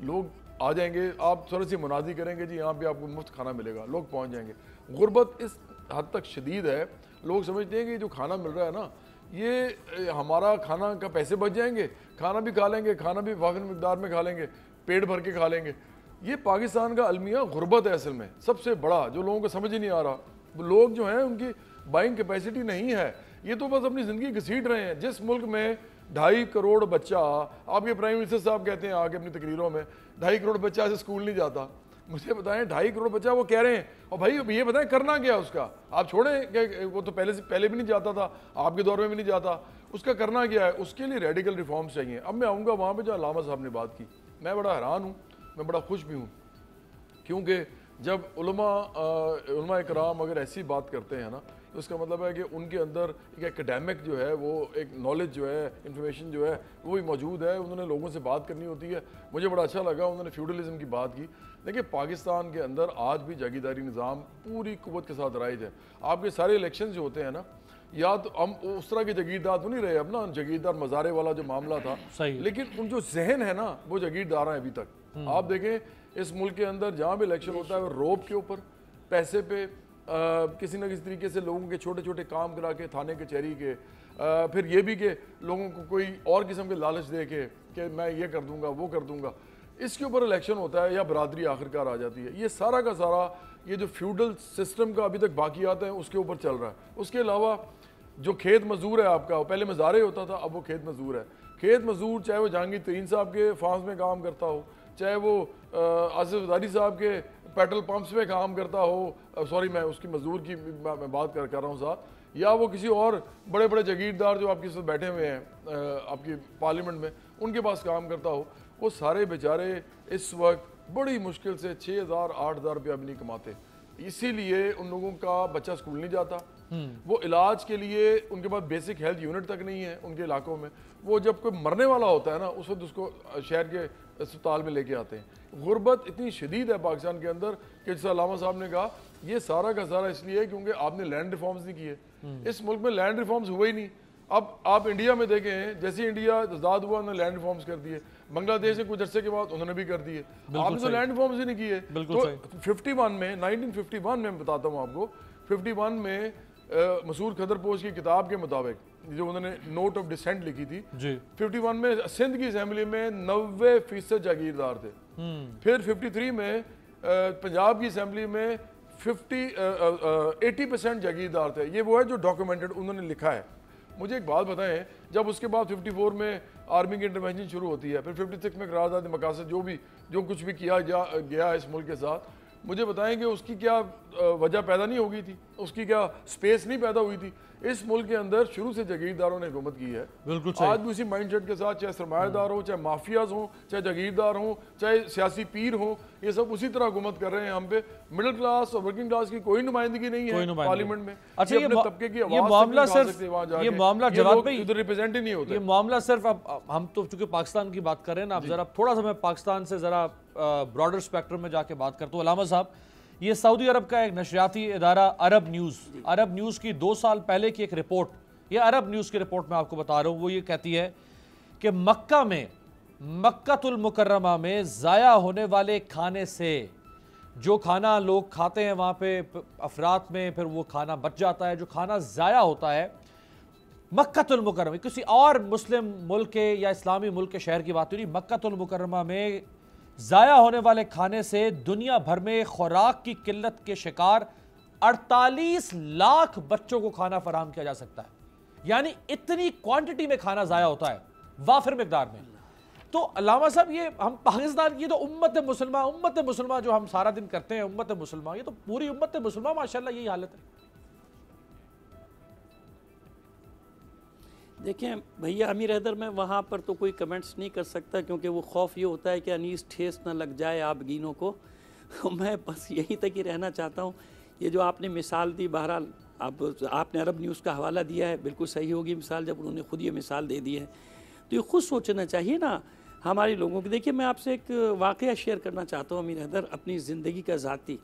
लोग आ जाएंगे। आप थोड़ी सी मुनादी करेंगे जी यहाँ पे आपको मुफ्त खाना मिलेगा, लोग पहुँच जाएंगे। गुर्बत इस हद तक शदीद है, लोग समझते हैं कि जो खाना मिल रहा है ना, ये हमारा खाना का पैसे बच जाएंगे, खाना भी खा लेंगे, खाना भी वाफिर मिकदार में खा लेंगे, पेट भर के खा लेंगे। ये पाकिस्तान का अलमिया गुर्बत है असल में सबसे बड़ा, जो लोगों को समझ ही नहीं आ रहा। लोग जो हैं उनकी बाइंग कैपेसिटी नहीं है, ये तो बस अपनी ज़िंदगी घसीट रहे हैं। जिस मुल्क में 2.5 करोड़ बच्चा, आपके प्राइम मिनिस्टर साहब कहते हैं आगे अपनी तकरीरों में 2.5 करोड़ बच्चा से स्कूल नहीं जाता। मुझे बताएं 2.5 करोड़ बच्चा वो कह रहे हैं, और भाई ये बताएं करना क्या उसका। आप छोड़ें कि वो तो पहले भी नहीं जाता था, आपके दौर में भी नहीं जाता, उसका करना क्या है। उसके लिए रेडिकल रिफॉर्म्स चाहिए। अब मैं आऊँगा वहाँ पर जो अल्लामा साहब ने बात की, मैं बड़ा हैरान हूँ, मैं बड़ा खुश भी हूँ, क्योंकि जब उलमा इकराम अगर ऐसी बात करते हैं ना, तो इसका मतलब है कि उनके अंदर एक एकेडमिक जो है, वो एक नॉलेज जो है, इंफॉर्मेशन जो है वो भी मौजूद है। उन्होंने लोगों से बात करनी होती है। मुझे बड़ा अच्छा लगा उन्होंने फ्यूडलिज्म की बात की। देखिए, पाकिस्तान के अंदर आज भी जागीरदारी निज़ाम पूरी कुव्वत के साथ राइज है। आपके सारे इलेक्शन जो होते हैं ना, या तो हम उस तरह के जागीरदार तो नहीं रहे अब ना, जागीरदार मज़ारे वाला जो मामला था, लेकिन उन जो जहन है ना वो जागीरदार हैं अभी तक। आप देखें इस मुल्क के अंदर जहाँ भी इलेक्शन होता है वो रोब के ऊपर, पैसे पे, किसी न किसी तरीके से लोगों के छोटे छोटे काम करा के, थाने कचहरी के, फिर ये भी कि लोगों को कोई और किस्म के लालच दे के कि मैं ये कर दूंगा वो कर दूंगा, इसके ऊपर इलेक्शन होता है या बरादरी आखिरकार आ जाती है। ये सारा का सारा ये जो फ्यूडल सिस्टम का अभी तक बाकी आता है उसके ऊपर चल रहा है। उसके अलावा जो खेत मजदूर है आपका, पहले मज़ारे होता था, अब वो खेत मजदूर है। खेत मजदूर चाहे वो जहांगीर तरीन साहब के फार्म्स में काम करता हो, चाहे वो आसिफ ज़ारी साहब के पेट्रोल पंप्स में काम करता हो, सॉरी मैं उसकी मजदूर की मैं बात कर रहा हूँ साथ, या वो किसी और बड़े बड़े जागीरदार जो आपके साथ बैठे हुए हैं आपकी पार्लियामेंट में, उनके पास काम करता हो, वो सारे बेचारे इस वक्त बड़ी मुश्किल से 6,000 8,000 रुपया भी नहीं कमाते। इसीलिए उन लोगों का बच्चा स्कूल नहीं जाता, वो इलाज के लिए उनके पास बेसिक हेल्थ यूनिट तक नहीं है उनके इलाकों में। वो जब कोई मरने वाला होता है ना, उस वक्त उसको शहर के अस्पताल में लेके आते हैं। गुर्बत इतनी शदीद है पाकिस्तान के अंदर कि जैसे अल्लामा साहब ने कहा, ये सारा का सारा इसलिए क्योंकि आपने लैंड रिफॉर्म्स नहीं किए। इस मुल्क में लैंड रिफॉर्म्स हुए ही नहीं। अब आप इंडिया में देखें, जैसे इंडिया आजाद हुआ उन्होंने लैंड रिफॉर्म्स कर दिए, बांग्लादेश से कुछ अरसे के बाद उन्होंने भी कर दिए, आपने तो लैंड रिफॉर्म्स ही नहीं किए। तो 51 में 1951 में बताता हूँ आपको, 51 में मसूद खदरपोश की किताब के मुताबिक जो उन्होंने नोट ऑफ डिसेंट लिखी थी, 51 में सिंध की असेंबली में 90% जागीरदार थे। फिर 53 में पंजाब की असेंबली में 80% जागीरदार थे। ये वो है जो डॉक्यूमेंटेड उन्होंने लिखा है। मुझे एक बात बताएं, जब उसके बाद 54 में आर्मी की इंटरवेंशन शुरू होती है, फिर 56 में करारदाद मकासद जो कुछ भी किया गया इस मुल्क के साथ, मुझे बताएं कि उसकी क्या वजह पैदा नहीं हो गई थी, उसकी क्या स्पेस नहीं पैदा हुई थी। इस मुल्क के अंदर शुरू से जागीरदारों ने हुकूमत की है, बिल्कुल आज भी उसी माइंडसेट के साथ, चाहे सरमायादार हो, चाहे माफियाज हो, चाहे जागीरदार हो, चाहे सियासी पीर हो, ये सब उसी तरह हुकूमत कर रहे हैं हम पे। मिडिल क्लास और वर्किंग क्लास की कोई नुमाइंदगी नहीं है पार्लियामेंट में। अच्छा, ये तबके की मामला सिर्फ ये मामला जवाब पे इधर रिप्रेजेंट ही नहीं होता। ये मामला सिर्फ अब हम तो चूंकि पाकिस्तान की बात कर रहे हैं ना, अब जरा थोड़ा सा मैं पाकिस्तान से जरा ब्रॉडर स्पेक्ट्रम में जाके बात करता हूँ। अलामा साहब, ये सऊदी अरब का एक नशरियाती इदारा अरब न्यूज़ की 2 साल पहले की एक रिपोर्ट, ये अरब न्यूज़ की रिपोर्ट मैं आपको बता रहा हूँ, वो ये कहती है कि मक्का में, मक्कातुल मुकर्रमा में ज़ाया होने वाले खाने से, जो खाना लोग खाते हैं वहाँ पे अफरात में, फिर वो खाना बच जाता है, जो खाना ज़ाया होता है मक्कातुल मुकर्रमा, किसी और मुस्लिम मुल्क के या इस्लामी मुल्क के शहर की बात नहीं, मक्कातुल मुकर्रमा में ज़ाया होने वाले खाने से दुनिया भर में खुराक की किल्लत के शिकार 48 लाख बच्चों को खाना फराहम किया जा सकता है। यानी इतनी क्वांटिटी में खाना ज़ाया होता है, वाफिर मिकदार में। तो अल्लामा साहब, ये हम पाकिस्तान, ये तो उम्मत मुसलमान जो हम सारा दिन करते हैं, उम्मत मुसलमान, ये तो पूरी उम्मत मुसलमान माशाल्लाह यही हालत है। देखें भैया अमीर हैदर, मैं वहाँ पर तो कोई कमेंट्स नहीं कर सकता, क्योंकि वो खौफ ये होता है कि अनीस ठेस ना लग जाए आप गीनों को। मैं बस यहीं तक ही रहना चाहता हूँ। ये जो आपने मिसाल दी, बहरहाल आपने अरब न्यूज़ का हवाला दिया है, बिल्कुल सही होगी मिसाल, जब उन्होंने खुद ये मिसाल दे दी है तो ये खुद सोचना चाहिए ना हमारे लोगों को। देखिए, मैं आपसे एक वाक़या शेयर करना चाहता हूँ अमीर हैदर, अपनी ज़िंदगी का ज़ाती।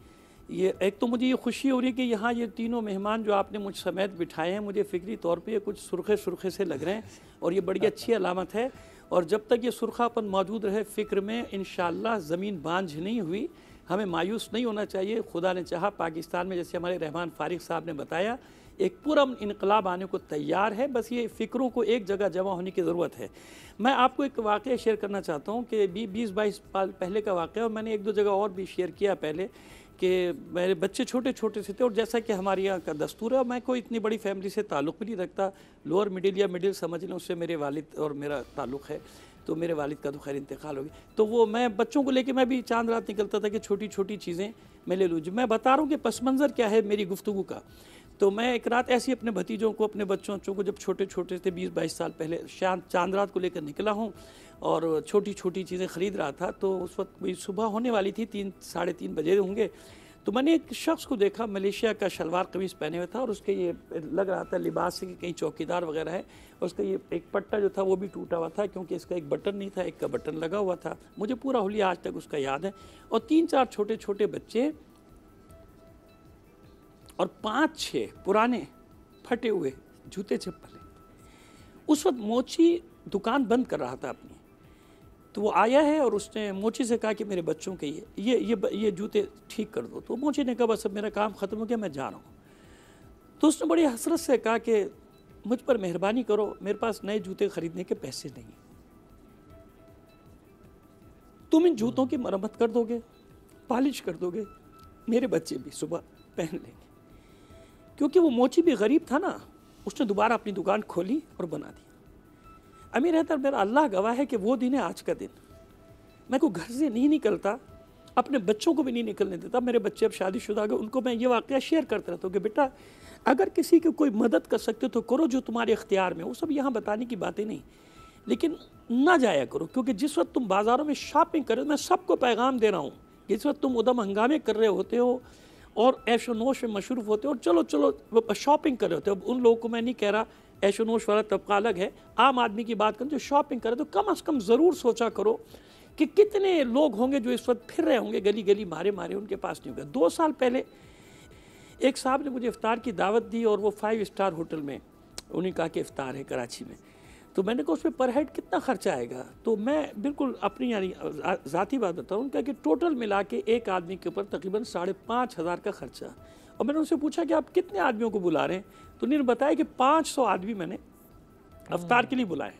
ये एक तो मुझे ये खुशी हो रही है कि यहाँ ये तीनों मेहमान जो आपने मुझ समेत बिठाए हैं, मुझे फ़िक्री तौर पे ये कुछ सुरखे से लग रहे हैं, और ये बड़ी अच्छी अलामत है। और जब तक ये सुरखापन मौजूद रहे फ़िक्र में, इंशाअल्लाह ज़मीन बांझ नहीं हुई। हमें मायूस नहीं होना चाहिए। खुदा ने चाहा पाकिस्तान में, जैसे हमारे रहमान फारिक साहब ने बताया, एक पूरा इनकलाब आने को तैयार है। बस ये फ़िक्रों को एक जगह जमा होने की ज़रूरत है। मैं आपको एक वाक़या शेयर करना चाहता हूँ कि 20-22 साल पहले का वाक़या, और मैंने 1-2 जगह और भी शेयर किया पहले, कि मेरे बच्चे छोटे छोटे से थे, और जैसा कि हमारे यहाँ का दस्तूर है, मैं कोई इतनी बड़ी फैमिली से ताल्लुक़ भी नहीं रखता, लोअर मिडिल या मिडिल समझ लें, उससे मेरे वालिद और मेरा ताल्लुक़ है। तो मेरे वालिद का तो खैर इंतकाल हो गया, तो वो मैं बच्चों को लेके मैं भी चांद रात निकलता था कि छोटी छोटी चीज़ें मैं ले लूँ। मैं बता रहा हूँ कि पस मंज़र क्या है मेरी गुफ्तगू का। तो मैं एक रात ऐसी अपने भतीजों को, अपने बच्चों को, जब छोटे छोटे थे 20-22 साल पहले, चांद रात को लेकर निकला हूँ और छोटी छोटी चीज़ें ख़रीद रहा था। तो उस वक्त वही सुबह होने वाली थी, 3-3:30 बजे होंगे। तो मैंने एक शख्स को देखा, मलेशिया का शलवार कमीज़ पहने हुए था और उसके ये लग रहा था लिबास से कि कहीं चौकीदार वगैरह है। उसका ये एक पट्टा जो था वो भी टूटा हुआ था, क्योंकि इसका एक बटन नहीं था, एक का बटन लगा हुआ था। मुझे पूरा हुलिया आज तक उसका याद है। और 3-4 छोटे छोटे बच्चे और 5-6 पुराने फटे हुए जूते चप्पल। उस वक्त मोची दुकान बंद कर रहा था अपनी, तो वो आया है और उसने मोची से कहा कि मेरे बच्चों के ये जूते ठीक कर दो। तो मोची ने कहा बस अब मेरा काम ख़त्म हो गया, मैं जा रहा हूँ। तो उसने बड़ी हसरत से कहा कि मुझ पर मेहरबानी करो, मेरे पास नए जूते खरीदने के पैसे नहीं, तुम इन जूतों की मरम्मत कर दोगे, पॉलिश कर दोगे, मेरे बच्चे भी सुबह पहन लेंगे। क्योंकि वो मोची भी गरीब था ना, उसने दोबारा अपनी दुकान खोली और बना दी। अमीर रहता मेरा अल्लाह गवाह है कि वो दिन है आज का दिन। मैं को घर से नहीं निकलता, अपने बच्चों को भी नहीं निकलने देता। मेरे बच्चे अब शादीशुदा हो गए, उनको मैं ये वाक़या शेयर करता रहता हूँ कि बेटा अगर किसी की कोई मदद कर सकते हो तो करो, जो तुम्हारे इख्तियार में। वो सब यहाँ बताने की बातें नहीं, लेकिन ना जाया करो। क्योंकि जिस वक्त तुम बाज़ारों में शॉपिंग कर रहे हो, मैं सबको पैगाम दे रहा हूँ, जिस वक्त तुम उदम हंगामे कर रहे होते हो और ऐशो नोश में मशरूफ़ होते हो और चलो चलो शॉपिंग कर रहे होते हो। अब उन लोगों को मैं नहीं कह रहा, ऐशो नोश वाला तबका अलग है, आम आदमी की बात करें जो शॉपिंग करे, तो कम अज़ कम ज़रूर सोचा करो कि कितने लोग होंगे जो इस वक्त फिर रहे होंगे गली गली मारे मारे, उनके पास नहीं होगा। 2 साल पहले एक साहब ने मुझे इफ्तार की दावत दी और वो 5 स्टार होटल में, उन्हें कहा कि इफ्तार है कराची में। तो मैंने कहा उसमें पर हेड कितना खर्चा आएगा। तो मैं बिल्कुल अपनी यानी ज़ाती बात बताऊँ, उनका कि टोटल मिला के एक आदमी के ऊपर तकरीबन 5,500 का खर्चा। और मैंने उनसे पूछा कि आप कितने आदमियों को बुला रहे हैं, तो उन्होंने बताया कि 500 आदमी मैंने अफ्तार के लिए बुलाए।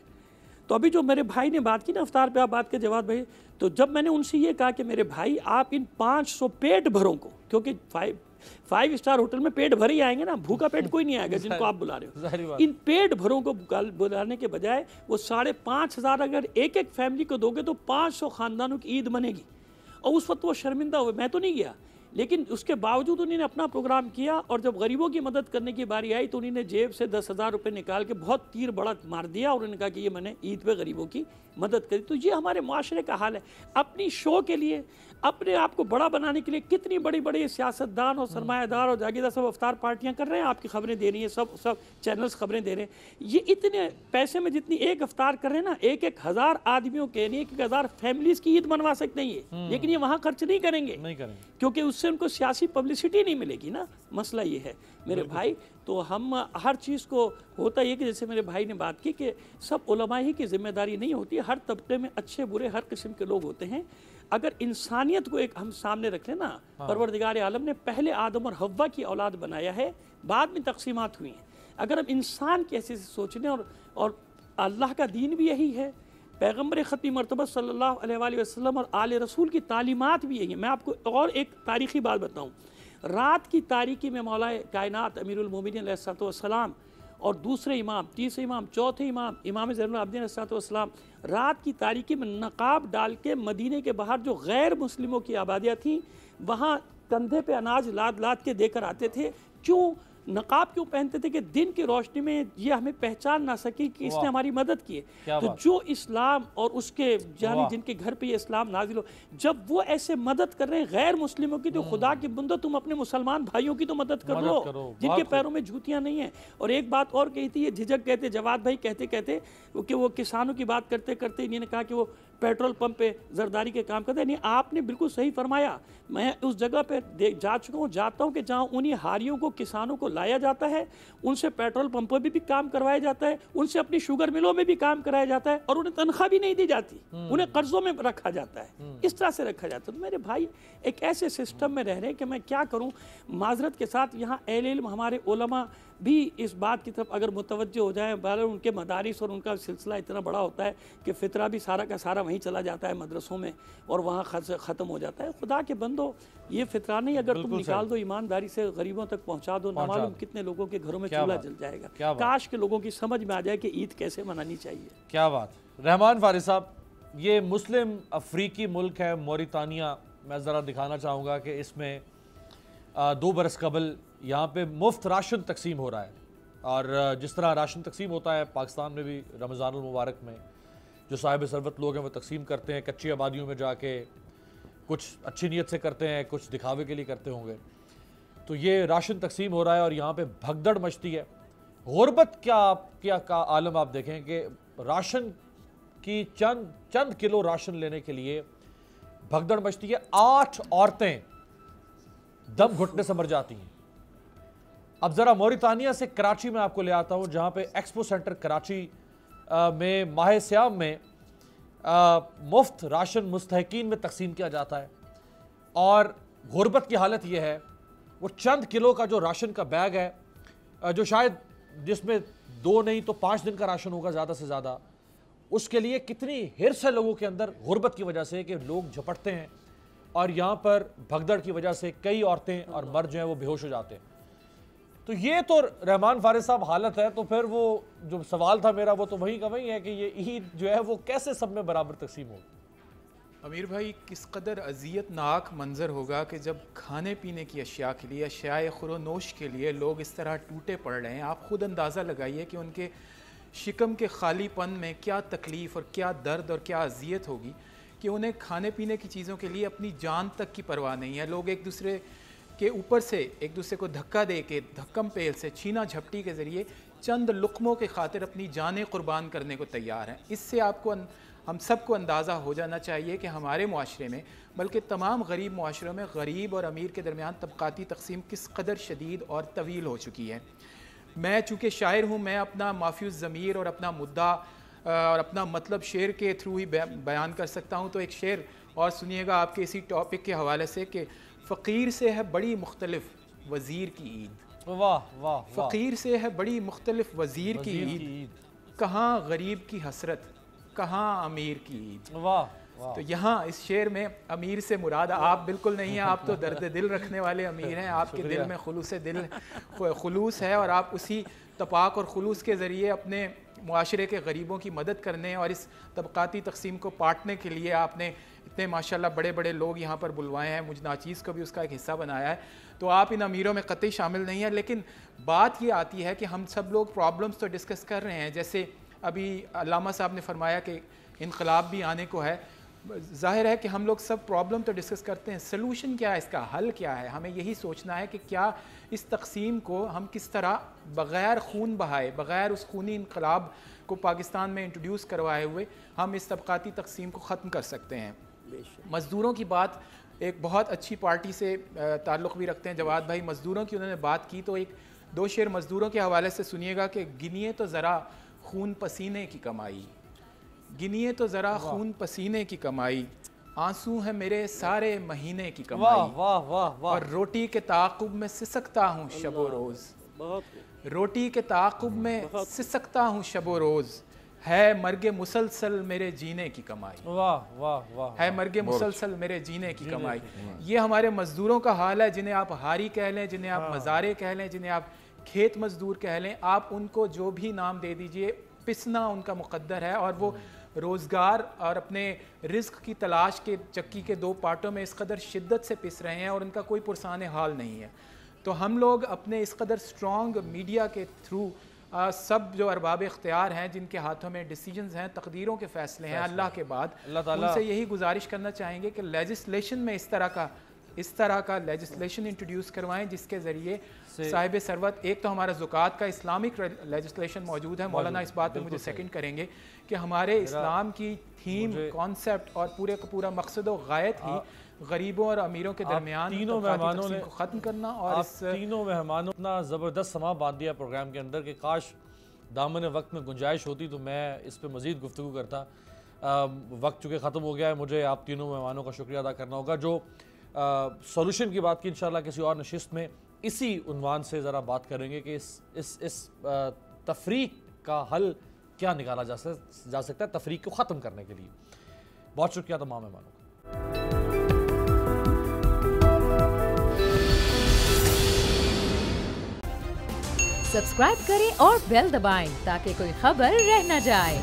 तो अभी जो मेरे भाई ने बात की ना अफ्तार पे आप बात के जवाब भाई, तो जब मैंने उनसे ये कहा कि मेरे भाई आप इन 500 पेट भरों को, क्योंकि 5 स्टार होटल में पेट भर ही आएंगे ना, भूखा पेट कोई नहीं आएगा जिनको आप बुला रहे हो। इन पेट भरों को बुलाने के बजाय वो 5,500 अगर एक एक फैमिली को दोगे तो 500 ख़ानदानों की ईद बनेगी। और उस वक्त वो शर्मिंदा हुए, मैं तो नहीं गया, लेकिन उसके बावजूद उन्होंने अपना प्रोग्राम किया। और जब गरीबों की मदद करने की बारी आई तो उन्होंने जेब से 10,000 रुपये निकाल के बहुत तीर बड़ा मार दिया और उन्होंने कहा कि ये मैंने ईद पे गरीबों की मदद करी। तो ये हमारे माशरे का हाल है। अपनी शो के लिए, अपने आप को बड़ा बनाने के लिए कितनी बड़ी बड़ी सियासतदान और सरमायादार और जागीरदार सब अफ्तार पार्टियां कर रहे हैं, आपकी खबरें दे रही हैं, सब चैनल्स खबरें दे रहे हैं। ये इतने पैसे में जितनी एक अफ्तार कर रहे हैं ना, 1,000 आदमियों के, 1,000 फैमिलीज की ईद बनवा सकते हैं ये, लेकिन ये वहाँ खर्च नहीं करेंगे क्योंकि उससे उनको सियासी पब्लिसिटी नहीं मिलेगी ना। मसला ये है मेरे भाई। तो हम हर चीज़ को होता ये कि जैसे मेरे भाई ने बात की कि सब उलमा ही की जिम्मेदारी नहीं होती, हर तबके में अच्छे बुरे हर किस्म के लोग होते हैं। अगर इंसानियत को एक हम सामने रख लें ना, परवरदिगार आलम ने पहले आदम और हव्वा की औलाद बनाया है, बाद में तकसीमात हुई हैं। अगर हम इंसान की ऐसे सोचने और अल्लाह का दीन भी यही है, पैगम्बर ख़त्मी मरतबा सल्लल्लाहु अलैहि वसल्लम और आले रसूल की तालीमात भी यही है। मैं आपको और एक तारीख़ी बात बताऊँ, रात की तारीकी में मौला कायनात अमीरुल मोमिनीन अलैहिस्सलाम और दूसरे इमाम, तीसरे इमाम, चौथे इमाम, इमाम ज़ैनुल आबिदीन अलैहिस्सलाम रात की तारीकी में नकाब डाल के मदीने के बाहर जो गैर मुस्लिमों की आबादियाँ थीं वहाँ कंधे पे अनाज लाद लाद के देकर आते थे। क्यों नकाब क्यों पहनते थे? कि दिन की रोशनी में ये हमें पहचान ना सके कि इसने हमारी मदद की है। तो जो इस्लाम और उसके जानी जिनके घर पे ये इस्लाम नाजिल हो, जब वो ऐसे मदद कर रहे हैं गैर मुस्लिमों की, तो खुदा की बंदो तुम अपने मुसलमान भाइयों की तो मदद कर लो जिनके पैरों में जूतियां नहीं है। और एक बात और कही थी, ये झिझक कहते जवाद भाई कहते कहते कि वो किसानों की बात करते करते इन्होंने कहा कि वो पेट्रोल पंप पे जरदारी के काम करते हैं। नहीं, आपने बिल्कुल सही फरमाया। मैं उस जगह पे जा चुका हूँ, जाता हूँ कि जहाँ उन्हीं हारियों को, किसानों को लाया जाता है, उनसे पेट्रोल पंपों पर भी काम करवाया जाता है, उनसे अपनी शुगर मिलों में भी काम कराया जाता है और उन्हें तनख्वाह भी नहीं दी जाती, उन्हें कर्जों में रखा जाता है, इस तरह से रखा जाता है। तो मेरे भाई एक ऐसे सिस्टम में रह रहे हैं कि मैं क्या करूँ। माजरत के साथ यहाँ अहले इल्म हमारे उलमा भी इस बात की तरफ अगर मुतवज्जो हो जाए, बहरहाल उनके मदारिस और उनका सिलसिला इतना बड़ा होता है कि फ़ितरा भी सारा का सारा वहीं चला जाता है मदरसों में और वहाँ ख़त्म हो जाता है। खुदा के बंदो, ये फ़ितरा नहीं अगर तुम निकाल दो, ईमानदारी से गरीबों तक पहुँचा दो, ना मालूम कितने लोगों के घरों में चूल्हा जल जाएगा। काश के लोगों की समझ में आ जाए कि ईद कैसे मनानी चाहिए। क्या बात। रहमान फारिस साहब, ये मुस्लिम अफ्रीकी मुल्क है मोरितानिया। मैं ज़रा दिखाना चाहूँगा कि इसमें 2 बरस कबल यहाँ पे मुफ्त राशन तकसीम हो रहा है। और जिस तरह राशन तकसीम होता है पाकिस्तान में भी रमज़ानुल मुबारक में जो साहिब सरबत लोग हैं वो तकसीम करते हैं, कच्ची आबादियों में जाके कुछ अच्छी नीयत से करते हैं, कुछ दिखावे के लिए करते होंगे। तो ये राशन तकसीम हो रहा है और यहाँ पे भगदड़ मचती है। गुर्बत क्या का आलम आप देखें कि राशन की चंद किलो राशन लेने के लिए भगदड़ मचती है। 8 औरतें दम घुटने से मर जाती हैं। अब जरा मौरितानिया से कराची में आपको ले आता हूं, जहां पे एक्सपो सेंटर कराची में माह सियाम में मुफ्त राशन मुस्तहकीन में तकसीम किया जाता है। और गुर्बत की हालत यह है, वो चंद किलो का जो राशन का बैग है, जो शायद जिसमें 2 नहीं तो 5 दिन का राशन होगा ज़्यादा से ज़्यादा, उसके लिए कितनी हिर्स है लोगों के अंदर गुर्बत की वजह से कि लोग झपटते हैं और यहाँ पर भगदड़ की वजह से कई औरतें और मर्द जो हैं वो बेहोश हो जाते हैं। तो ये तो रहमान फारिस साहब हालत है। तो फिर वो जो सवाल था मेरा वो तो वही का वही है कि ये ईद जो है वो कैसे सब में बराबर तकसीम हो। अमीर भाई, किस कदर अजियतनाक मंजर होगा कि जब खाने पीने की अशिया के लिए, अशियाए खुरोनोश के लिए लोग इस तरह टूटे पड़ रहे हैं। आप खुद अंदाज़ा लगाइए कि उनके शिकम के खालीपन में क्या तकलीफ़ और क्या दर्द और क्या अजियत होगी कि उन्हें खाने पीने की चीज़ों के लिए अपनी जान तक की परवाह नहीं है। लोग एक दूसरे के ऊपर से एक दूसरे को धक्का दे के, धक्कम पेल से, छीना झपटी के ज़रिए चंद लुक़्मों के खातिर अपनी जानें कुर्बान करने को तैयार हैं। इससे आपको हम सबको अंदाज़ा हो जाना चाहिए कि हमारे मुआशरे में, बल्कि तमाम गरीब मुआशरों में, गरीब और अमीर के दरमियान तबक़ाती तकसीम किस कदर शदीद और तवील हो चुकी है। मैं चूँकि शायर हूँ, मैं अपना माफ़ियुज़ ज़मीर और अपना मुद्दा और अपना मतलब शेर के थ्रू ही बयान कर सकता हूँ। तो एक शेर और सुनिएगा आपके इसी टॉपिक के हवाले से कि फ़कीर से है बड़ी मुख्तलिफ वज़ीर की ईद। वाह वाह। फ़कीर से है बड़ी मुख्तलिफ वज़ीर की ईद, कहाँ गरीब की हसरत, कहाँ अमीर की ईद। वाह। तो यहाँ इस शेर में अमीर से मुराद आप बिल्कुल नहीं हैं। आप तो दर्द दिल रखने वाले अमीर हैं। आपके दिल में खुलूस है और आप उसी तपाक और खुलूस के ज़रिए अपने मुआशरे के गरीबों की मदद करने और इस तबक़ाती तकसीम को पाटने के लिए आपने इतने माशाल्लाह बड़े बड़े लोग यहाँ पर बुलवाए हैं। मुझ नाचीज़ को भी उसका एक हिस्सा बनाया है। तो आप इन अमीरों में कतई शामिल नहीं है। लेकिन बात ये आती है कि हम सब लोग प्रॉब्लम्स तो डिस्कस कर रहे हैं। जैसे अभी अल्लामा साहब ने फरमाया कि इनकलाब भी आने को है। ज़ाहिर है कि हम लोग सब प्रॉब्लम तो डिस्कस करते हैं, सलूशन क्या है, इसका हल क्या है। हमें यही सोचना है कि क्या इस तकसीम को हम किस तरह बग़ैर खून बहाए, बग़ैर उस खूनी इनकलाब को पाकिस्तान में इंट्रोड्यूस करवाए हुए हम इस तबक़ाती तकसीम को ख़त्म कर सकते हैं। मज़दूरों की बात एक बहुत अच्छी पार्टी से ताल्लुक़ भी रखते हैं जवाद भाई। मज़दूरों की उन्होंने बात की तो एक दो शेर मज़दूरों के हवाले से सुनिएगा कि गिनिए तो ज़रा खून पसीने की कमाई, गिनिए तो ज़रा खून पसीने की कमाई, आंसू है मेरे सारे महीने की कमाई। वाह वाह वाह वाह। और रोटी के ताक़ुब में सिसकता हूँ शबो रोज़, रोटी के ताक़ुब में सिसकता हूँ शबो रोज़, है मर्गे मुसलसल मेरे जीने की कमाई। वाह वाह वाह। है मर्गे मुसलसल मेरे जीने की कमाई। ये हमारे मज़दूरों का हाल है, जिन्हें आप हारी कह लें, जिन्हें आप मज़ारे कह लें, जिन्हें आप खेत मज़दूर कह लें, आप उनको जो भी नाम दे दीजिए, पिसना उनका मुक़द्दर है। और वो रोज़गार और अपने रिज़्क़ की तलाश के चक्की के दो पार्टों में इस कदर शिद्दत से पिस रहे हैं और उनका कोई पुरसान हाल नहीं है। तो हम लोग अपने इस कदर स्ट्रॉन्ग मीडिया के थ्रू सब जो अरबाब इख्तियार हैं, जिनके हाथों में डिसीजंस हैं, तकदीरों के फ़ैसले हैं अल्लाह के बाद, उनसे यही गुजारिश करना चाहेंगे कि लेजिस्लेशन में इस तरह का लेजिस्लेशन इंट्रोड्यूस करवाएं जिसके ज़रिए साहिब सरवत, एक तो हमारा ज़ुकात का इस्लामिक लेजिस्लेशन मौजूद है। मौलाना इस बात पे मुझे सेकंड करेंगे कि हमारे इस्लाम की थीम, कॉन्सेप्ट और पूरे का पूरा मकसद व गायत ही गरीबों और अमीरों के दरमियान तीनों मेहमानों ने को ख़त्म करना। और इस तीनों मेहमानों इतना ज़बरदस्त समा बांध दिया प्रोग्राम के अंदर कि काश दामन वक्त में गुंजाइश होती तो मैं इस पर मज़ीद गुफ्तगू करता। वक्त चूँकि ख़त्म हो गया है, मुझे आप तीनों मेहमानों का शुक्रिया अदा करना होगा। जो सॉल्यूशन की बात की, इंशाल्लाह किसी और नशिस्त में इसी उन्वान से ज़रा बात करेंगे कि इस तफरीक का हल क्या निकाला जा सकता है तफरीक को ख़त्म करने के लिए। बहुत शुक्रिया तमाम मेहमानों का। सब्सक्राइब करें और बेल दबाएं ताकि कोई खबर रह न जाए।